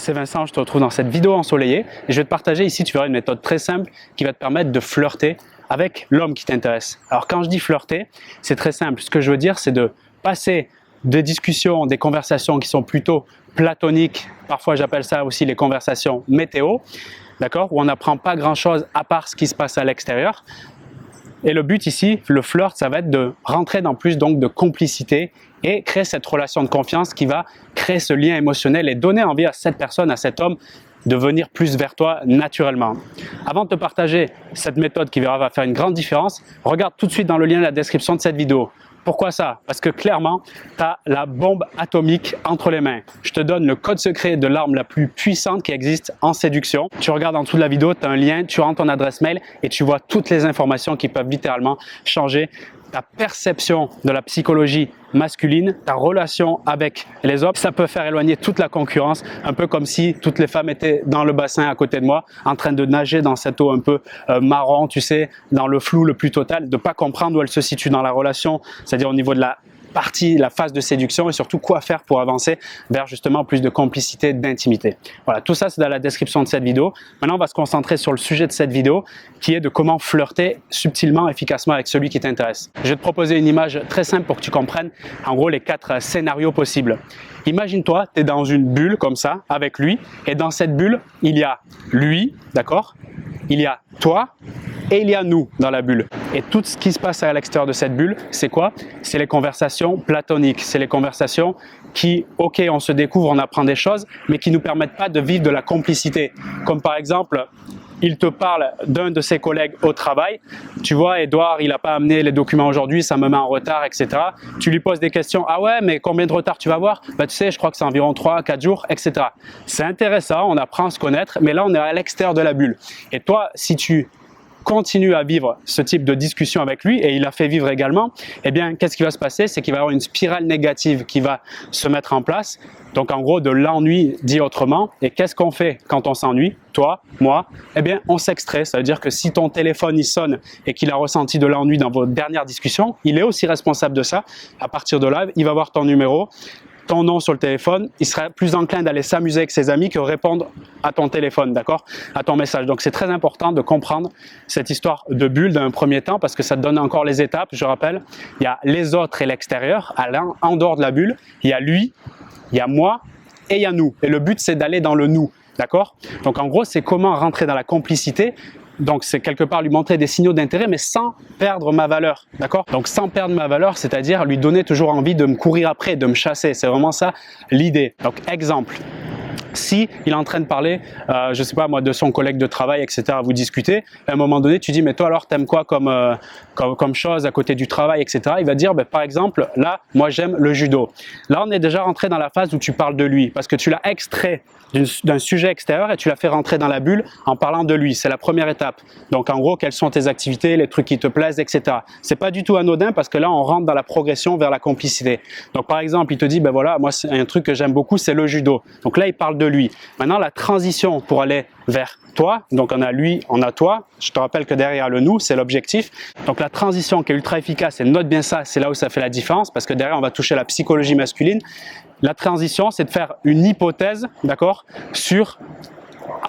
c'est Vincent, je te retrouve dans cette vidéo ensoleillée et je vais te partager ici, tu verras une méthode très simple qui va te permettre de flirter avec l'homme qui t'intéresse. Alors quand je dis flirter, c'est très simple. Ce que je veux dire, c'est de passer des discussions, des conversations qui sont plutôt platoniques, parfois j'appelle ça aussi les conversations météo, d'accord, où on n'apprend pas grand-chose à part ce qui se passe à l'extérieur. Et le but ici, le flirt, ça va être de rentrer dans plus donc de complicité et créer cette relation de confiance qui va créer ce lien émotionnel et donner envie à cette personne, à cet homme, de venir plus vers toi naturellement. Avant de te partager cette méthode qui va faire une grande différence, regarde tout de suite dans le lien de la description de cette vidéo. Pourquoi ça? Parce que clairement, tu as la bombe atomique entre les mains. Je te donne le code secret de l'arme la plus puissante qui existe en séduction. Tu regardes en dessous de la vidéo, tu as un lien, tu rentres ton adresse mail et tu vois toutes les informations qui peuvent littéralement changer ta perception de la psychologie masculine, ta relation avec les hommes. Ça peut faire éloigner toute la concurrence, un peu comme si toutes les femmes étaient dans le bassin à côté de moi, en train de nager dans cette eau un peu marron, tu sais, dans le flou le plus total, de ne pas comprendre où elle se situe dans la relation, c'est-à-dire au niveau de la phase de séduction et surtout quoi faire pour avancer vers justement plus de complicité, d'intimité. Voilà, tout ça c'est dans la description de cette vidéo. Maintenant on va se concentrer sur le sujet de cette vidéo qui est de comment flirter subtilement, efficacement avec celui qui t'intéresse. Je vais te proposer une image très simple pour que tu comprennes en gros les 4 scénarios possibles. Imagine-toi, tu es dans une bulle comme ça avec lui et dans cette bulle il y a lui, d'accord? Il y a toi et il y a nous dans la bulle. Et tout ce qui se passe à l'extérieur de cette bulle, c'est quoi? C'est les conversations platoniques. C'est les conversations qui, ok, on se découvre, on apprend des choses, mais qui ne nous permettent pas de vivre de la complicité. Comme par exemple, il te parle d'un de ses collègues au travail. Tu vois, Edouard, il n'a pas amené les documents aujourd'hui, ça me met en retard, etc. Tu lui poses des questions. Ah ouais, mais combien de retard tu vas avoir? Bah, tu sais, je crois que c'est environ 3-4 jours, etc. C'est intéressant, on apprend à se connaître, mais là, on est à l'extérieur de la bulle. Et toi, si tu continue à vivre ce type de discussion avec lui, et il a fait vivre également, eh bien, qu'est-ce qui va se passer? C'est qu'il va y avoir une spirale négative qui va se mettre en place. Donc, en gros, de l'ennui dit autrement. Et qu'est-ce qu'on fait quand on s'ennuie? Toi, moi, eh bien, on s'extrait. Ça veut dire que si ton téléphone, il sonne et qu'il a ressenti de l'ennui dans vos dernières discussions, il est aussi responsable de ça. À partir de là, il va voir ton numéro, ton nom sur le téléphone, il serait plus enclin d'aller s'amuser avec ses amis que répondre à ton téléphone, d'accord, à ton message. Donc c'est très important de comprendre cette histoire de bulle d'un premier temps parce que ça te donne encore les étapes. Je rappelle, il y a les autres et l'extérieur, en dehors de la bulle, il y a lui, il y a moi et il y a nous. Et le but c'est d'aller dans le nous, d'accord? Donc en gros c'est comment rentrer dans la complicité. Donc, c'est quelque part lui montrer des signaux d'intérêt, mais sans perdre ma valeur, d'accord? Donc, sans perdre ma valeur, c'est-à-dire lui donner toujours envie de me courir après, de me chasser. C'est vraiment ça l'idée. Donc, exemple. Si il est en train de parler, je sais pas moi, de son collègue de travail, etc., vous discutez, à un moment donné, tu dis, mais toi alors, t'aimes quoi comme chose à côté du travail, etc. Il va dire, ben, par exemple, là, moi j'aime le judo. Là, on est déjà rentré dans la phase où tu parles de lui, parce que tu l'as extrait d'un sujet extérieur et tu l'as fait rentrer dans la bulle en parlant de lui. C'est la première étape. Donc, en gros, quelles sont tes activités, les trucs qui te plaisent, etc. C'est pas du tout anodin parce que là, on rentre dans la progression vers la complicité. Donc, par exemple, il te dit, ben voilà, moi, c'est un truc que j'aime beaucoup, c'est le judo. Donc là, il parle de lui. Maintenant, la transition pour aller vers toi, donc on a lui, on a toi. Je te rappelle que derrière le nous, c'est l'objectif. Donc la transition qui est ultra efficace, et note bien ça, c'est là où ça fait la différence parce que derrière, on va toucher la psychologie masculine. La transition, c'est de faire une hypothèse, d'accord, sur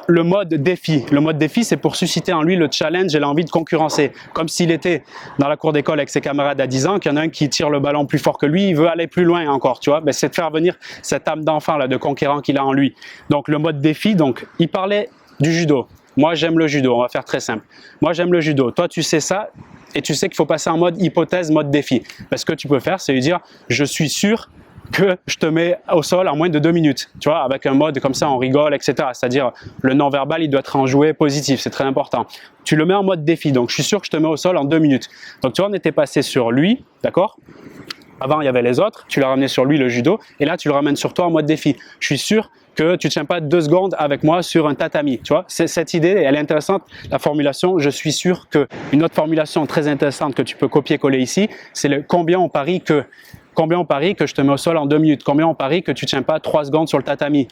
le mode défi. Le mode défi, c'est pour susciter en lui le challenge et l'envie de concurrencer. Comme s'il était dans la cour d'école avec ses camarades à 10 ans, qu'il y en a un qui tire le ballon plus fort que lui, il veut aller plus loin encore, tu vois. Ben, c'est de faire venir cette âme d'enfant là, de conquérant qu'il a en lui. Donc le mode défi, donc il parlait du judo. Moi, j'aime le judo. On va faire très simple. Moi, j'aime le judo. Toi, tu sais ça et tu sais qu'il faut passer en mode hypothèse, mode défi. Ben, ce que tu peux faire, c'est lui dire, je suis sûr que je te mets au sol en moins de 2 minutes, tu vois, avec un mode comme ça, on rigole, etc. C'est-à-dire, le non-verbal, il doit être enjoué positif, c'est très important. Tu le mets en mode défi, donc je suis sûr que je te mets au sol en 2 minutes. Donc, tu vois, on était passé sur lui, d'accord? Avant, il y avait les autres, tu l'as ramené sur lui, le judo, et là, tu le ramènes sur toi en mode défi. Je suis sûr que tu ne tiens pas 2 secondes avec moi sur un tatami, tu vois. Cette idée, elle est intéressante, la formulation, je suis sûr que. Une autre formulation très intéressante que tu peux copier-coller ici, c'est le combien on parie que. Combien on parie que je te mets au sol en 2 minutes? Combien on parie que tu ne tiens pas 3 secondes sur le tatami?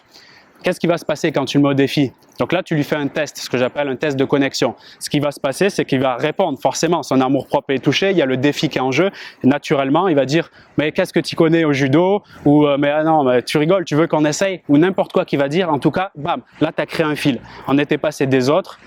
qu'est-ce qui va se passer quand tu le mets au défi? Donc là, tu lui fais un test, ce que j'appelle un test de connexion. Ce qui va se passer, c'est qu'il va répondre forcément, son amour-propre est touché, il y a le défi qui est en jeu. Et naturellement, il va dire « mais qu'est-ce que tu connais au judo ?» ou « mais ah non, mais tu rigoles, tu veux qu'on essaye ?» ou n'importe quoi qu'il va dire. En tout cas, bam, là, tu as créé un fil. On était passé des autres,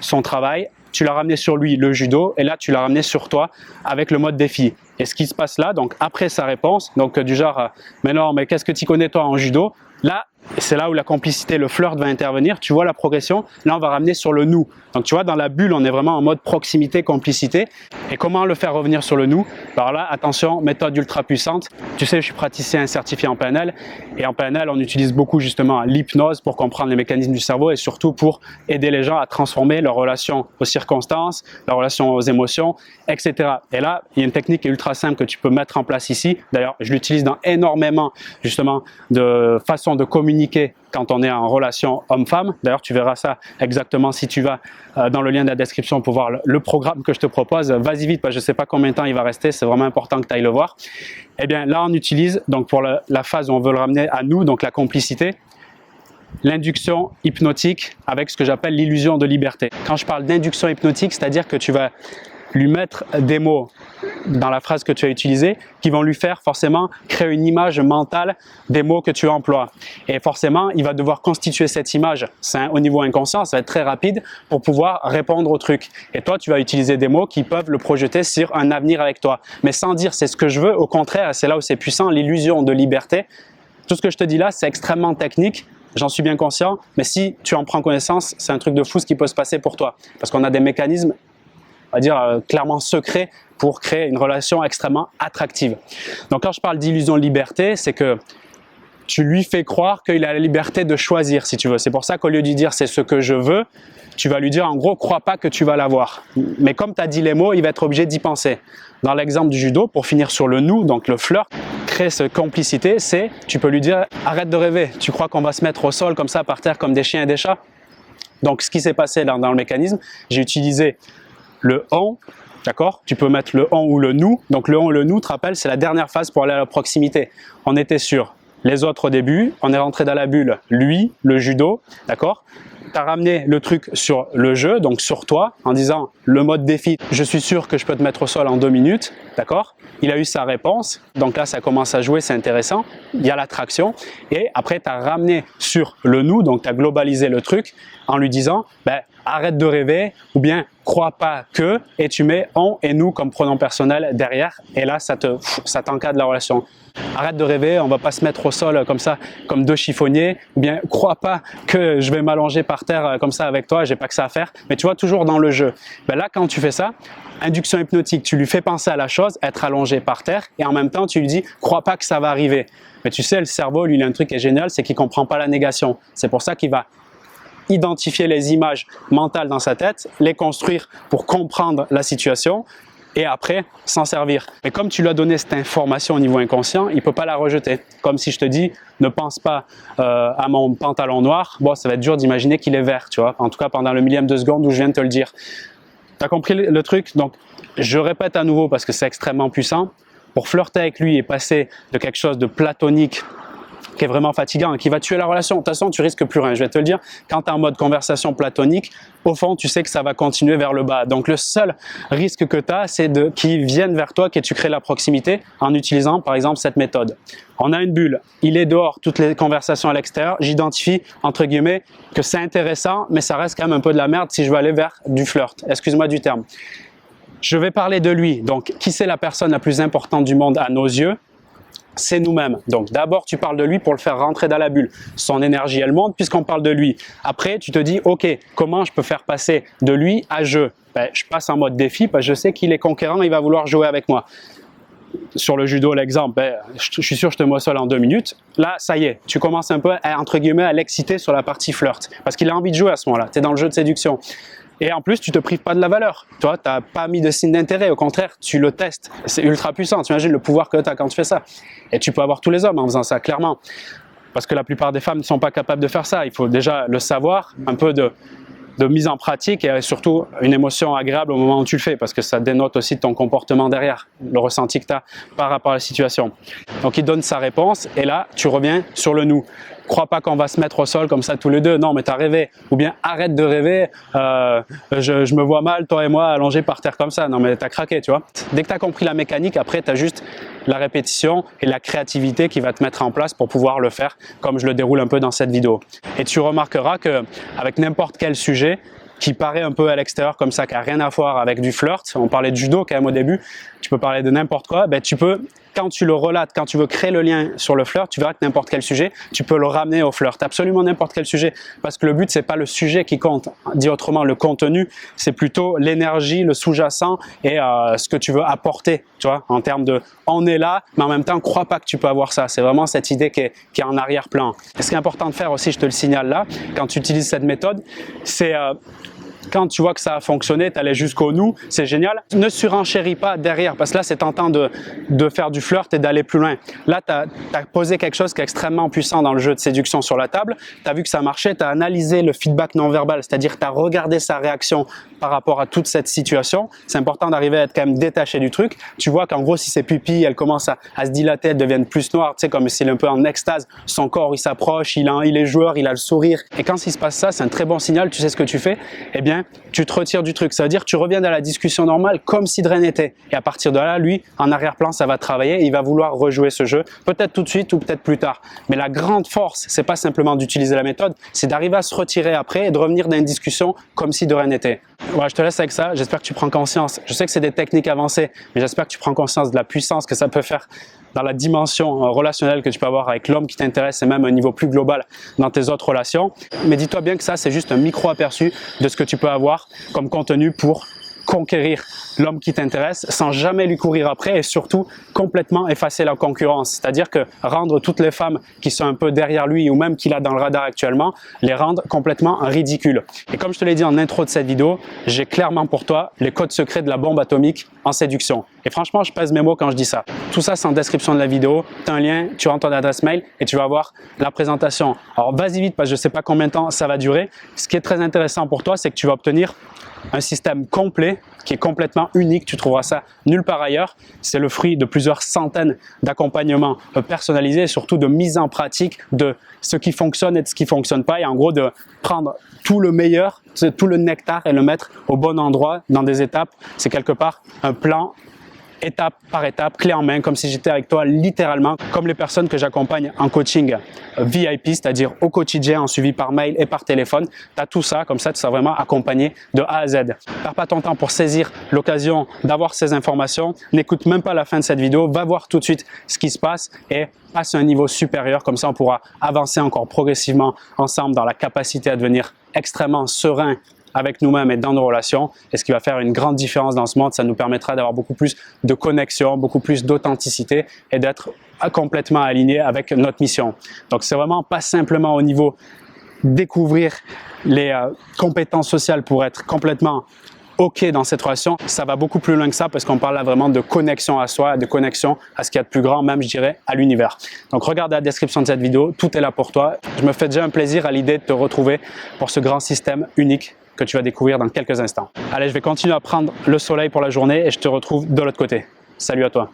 son travail, tu l'as ramené sur lui, le judo, et là, tu l'as ramené sur toi avec le mode défi. Et ce qui se passe là, donc après sa réponse, donc du genre « mais non, mais qu'est-ce que tu connais toi en judo ?» Là, c'est là où la complicité, le flirt va intervenir. Tu vois la progression. Là, on va ramener sur le nous. Donc, tu vois, dans la bulle, on est vraiment en mode proximité, complicité. Et comment le faire revenir sur le nous? Alors là, attention, méthode ultra puissante. Tu sais, je suis praticien certifié en PNL. Et en PNL, on utilise beaucoup justement l'hypnose pour comprendre les mécanismes du cerveau et surtout pour aider les gens à transformer leur relation aux circonstances, leur relation aux émotions, etc. Et là, il y a une technique qui est ultra simple que tu peux mettre en place ici. D'ailleurs, je l'utilise dans énormément justement de façons de communiquer quand on est en relation homme-femme. D'ailleurs, tu verras ça exactement si tu vas dans le lien de la description pour voir le programme que je te propose. Vas-y vite, parce que je ne sais pas combien de temps il va rester, c'est vraiment important que tu ailles le voir. Eh bien, là, on utilise, donc pour la phase où on veut le ramener à nous, donc la complicité, l'induction hypnotique avec ce que j'appelle l'illusion de liberté. Quand je parle d'induction hypnotique, c'est-à-dire que tu vas lui mettre des mots dans la phrase que tu as utilisée qui vont lui faire forcément créer une image mentale des mots que tu emploies. Et forcément, il va devoir constituer cette image au niveau inconscient, ça va être très rapide pour pouvoir répondre au truc. Et toi, tu vas utiliser des mots qui peuvent le projeter sur un avenir avec toi. Mais sans dire c'est ce que je veux, au contraire, c'est là où c'est puissant, l'illusion de liberté. Tout ce que je te dis là, c'est extrêmement technique. J'en suis bien conscient, mais si tu en prends connaissance, c'est un truc de fou ce qui peut se passer pour toi. Parce qu'on a des mécanismes, on va dire, clairement secrets pour créer une relation extrêmement attractive. Donc quand je parle d'illusion de liberté, c'est que tu lui fais croire qu'il a la liberté de choisir, si tu veux. C'est pour ça qu'au lieu de lui dire « c'est ce que je veux », tu vas lui dire en gros « crois pas que tu vas l'avoir ». Mais comme tu as dit les mots, il va être obligé d'y penser. Dans l'exemple du judo, pour finir sur le « nous », donc le flirt, créer cette complicité, c'est, tu peux lui dire « arrête de rêver, tu crois qu'on va se mettre au sol comme ça, par terre, comme des chiens et des chats ?» Donc ce qui s'est passé là, dans le mécanisme, j'ai utilisé le « on », d'accord? Tu peux mettre le « on » ou le « nous ». Donc le « on » et le « nous », tu te rappelles, c'est la dernière phase pour aller à la proximité. On était sur les autres au début, on est rentré dans la bulle, lui, le judo, d'accord? Tu as ramené le truc sur le jeu, donc sur toi, en disant le mode défi, je suis sûr que je peux te mettre au sol en 2 minutes, d'accord? Il a eu sa réponse, donc là ça commence à jouer, c'est intéressant, il y a l'attraction, et après tu as ramené sur le nous, donc tu as globalisé le truc en lui disant, ben, arrête de rêver, ou bien crois pas que, et tu mets on et nous comme pronom personnel derrière, et là ça t'encadre la relation. Arrête de rêver, on va pas se mettre au sol comme ça, comme 2 chiffonniers, ou bien crois pas que je vais m'allonger par terre comme ça avec toi, j'ai pas que ça à faire, mais tu vois, toujours dans le jeu. Ben là, quand tu fais ça, induction hypnotique, tu lui fais penser à la chose, être allongé par terre, et en même temps, tu lui dis, crois pas que ça va arriver. Mais tu sais, le cerveau, lui, il a un truc qui est génial, c'est qu'il comprend pas la négation. C'est pour ça qu'il va identifier les images mentales dans sa tête, les construire pour comprendre la situation, et après s'en servir. Mais comme tu lui as donné cette information au niveau inconscient, il ne peut pas la rejeter. Comme si je te dis, ne pense pas à mon pantalon noir, bon, ça va être dur d'imaginer qu'il est vert, tu vois, en tout cas pendant le millième de seconde où je viens de te le dire. Tu as compris le truc? Donc, je répète à nouveau parce que c'est extrêmement puissant. Pour flirter avec lui et passer de quelque chose de platonique qui est vraiment fatigant et qui va tuer la relation. De toute façon, tu risques plus rien. Je vais te le dire, quand tu es en mode conversation platonique, au fond, tu sais que ça va continuer vers le bas. Donc, le seul risque que tu as, c'est qu'ils viennent vers toi, que tu crées la proximité en utilisant, par exemple, cette méthode. On a une bulle, il est dehors, toutes les conversations à l'extérieur, j'identifie, entre guillemets, que c'est intéressant, mais ça reste quand même un peu de la merde si je veux aller vers du flirt. Excuse-moi du terme. Je vais parler de lui. Donc, qui c'est la personne la plus importante du monde à nos yeux? C'est nous-mêmes. Donc d'abord, tu parles de lui pour le faire rentrer dans la bulle. Son énergie, elle monte puisqu'on parle de lui. Après, tu te dis, ok, comment je peux faire passer de lui à je? Ben, je passe en mode défi parce que je sais qu'il est conquérant, il va vouloir jouer avec moi. Sur le judo, l'exemple, ben, je suis sûr que je te mets au sol en 2 minutes. Là, ça y est, tu commences un peu, entre guillemets, à l'exciter sur la partie flirt. Parce qu'il a envie de jouer à ce moment-là. Tu es dans le jeu de séduction. Et en plus, tu te prives pas de la valeur. Toi, tu n'as pas mis de signe d'intérêt. Au contraire, tu le testes. C'est ultra puissant. Tu imagines le pouvoir que tu as quand tu fais ça. Et tu peux avoir tous les hommes en faisant ça, clairement. Parce que la plupart des femmes ne sont pas capables de faire ça. Il faut déjà le savoir, un peu de mise en pratique et surtout une émotion agréable au moment où tu le fais parce que ça dénote aussi de ton comportement derrière, le ressenti que tu as par rapport à la situation. Donc, il donne sa réponse et là, tu reviens sur le nous. crois pas qu'on va se mettre au sol comme ça tous les deux, non mais t'as rêvé, ou bien arrête de rêver, je me vois mal toi et moi allongés par terre comme ça, non mais t'as craqué, tu vois. Dès que t'as compris la mécanique, après t'as juste la répétition et la créativité qui va te mettre en place pour pouvoir le faire comme je le déroule un peu dans cette vidéo. Et tu remarqueras que avec n'importe quel sujet qui paraît un peu à l'extérieur comme ça, qui n'a rien à voir avec du flirt, on parlait de judo quand même au début, tu peux parler de n'importe quoi, ben tu peux, quand tu le relates, quand tu veux créer le lien sur le flirt, tu verras que n'importe quel sujet, tu peux le ramener au flirt, absolument n'importe quel sujet, parce que le but c'est pas le sujet qui compte, dit autrement le contenu, c'est plutôt l'énergie, le sous-jacent et ce que tu veux apporter, tu vois, en termes de on est là, mais en même temps crois pas que tu peux avoir ça, c'est vraiment cette idée qui est en arrière-plan. Et ce qui est important de faire aussi, je te le signale là, quand tu utilises cette méthode, c'est quand tu vois que ça a fonctionné, tu allais jusqu'au nous, c'est génial. Ne surenchéris pas derrière, parce que là, c'est tentant de faire du flirt et d'aller plus loin. Là, tu as posé quelque chose qui est extrêmement puissant dans le jeu de séduction sur la table. Tu as vu que ça marchait, tu as analysé le feedback non-verbal, c'est-à-dire tu as regardé sa réaction par rapport à toute cette situation. C'est important d'arriver à être quand même détaché du truc. Tu vois qu'en gros, si ses pupilles, elles commencent à se dilater, elles deviennent plus noires, tu sais, comme s'il est un peu en extase, son corps, il s'approche, il est joueur, il a le sourire. Et quand il se passe ça, c'est un très bon signal, tu sais ce que tu fais? Eh bien, tu te retires du truc. Ça veut dire que tu reviens dans la discussion normale comme si de rien n'était. Et à partir de là, lui, en arrière-plan, ça va travailler et il va vouloir rejouer ce jeu, peut-être tout de suite ou peut-être plus tard. Mais la grande force, c'est pas simplement d'utiliser la méthode, c'est d'arriver à se retirer après et de revenir dans une discussion comme si de rien n'était. Ouais, je te laisse avec ça. J'espère que tu prends conscience. Je sais que c'est des techniques avancées, mais j'espère que tu prends conscience de la puissance que ça peut faire dans la dimension relationnelle que tu peux avoir avec l'homme qui t'intéresse et même à un niveau plus global dans tes autres relations. Mais dis-toi bien que ça, c'est juste un micro-aperçu de ce que tu peux avoir comme contenu pour conquérir l'homme qui t'intéresse sans jamais lui courir après et surtout complètement effacer la concurrence. C'est-à-dire que rendre toutes les femmes qui sont un peu derrière lui ou même qu'il a dans le radar actuellement, les rendre complètement ridicules. Et comme je te l'ai dit en intro de cette vidéo, j'ai clairement pour toi les codes secrets de la bombe atomique en séduction. Et franchement, je pèse mes mots quand je dis ça. Tout ça, c'est en description de la vidéo. Tu as un lien, tu rentres ton adresse mail et tu vas voir la présentation. Alors, vas-y vite parce que je ne sais pas combien de temps ça va durer. Ce qui est très intéressant pour toi, c'est que tu vas obtenir un système complet qui est complètement unique, tu trouveras ça nulle part ailleurs. C'est le fruit de plusieurs centaines d'accompagnements personnalisés et surtout de mise en pratique de ce qui fonctionne et de ce qui ne fonctionne pas et en gros de prendre tout le meilleur, tout le nectar et le mettre au bon endroit dans des étapes. C'est quelque part un plan étape par étape, clé en main, comme si j'étais avec toi littéralement, comme les personnes que j'accompagne en coaching VIP, c'est-à-dire au quotidien, en suivi par mail et par téléphone. Tu as tout ça, comme ça tu seras vraiment accompagné de A à Z. Perds pas ton temps pour saisir l'occasion d'avoir ces informations, n'écoute même pas la fin de cette vidéo, va voir tout de suite ce qui se passe et passe à un niveau supérieur, comme ça on pourra avancer encore progressivement ensemble dans la capacité à devenir extrêmement serein avec nous-mêmes et dans nos relations. Et ce qui va faire une grande différence dans ce monde, ça nous permettra d'avoir beaucoup plus de connexion, beaucoup plus d'authenticité et d'être complètement alignés avec notre mission. Donc, c'est vraiment pas simplement au niveau découvrir les compétences sociales pour être complètement OK dans cette relation, ça va beaucoup plus loin que ça parce qu'on parle là vraiment de connexion à soi, de connexion à ce qu'il y a de plus grand, même je dirais à l'univers. Donc regarde la description de cette vidéo, tout est là pour toi. Je me fais déjà un plaisir à l'idée de te retrouver pour ce grand système unique que tu vas découvrir dans quelques instants. Allez, je vais continuer à prendre le soleil pour la journée et je te retrouve de l'autre côté. Salut à toi.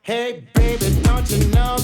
Hey baby, don't you know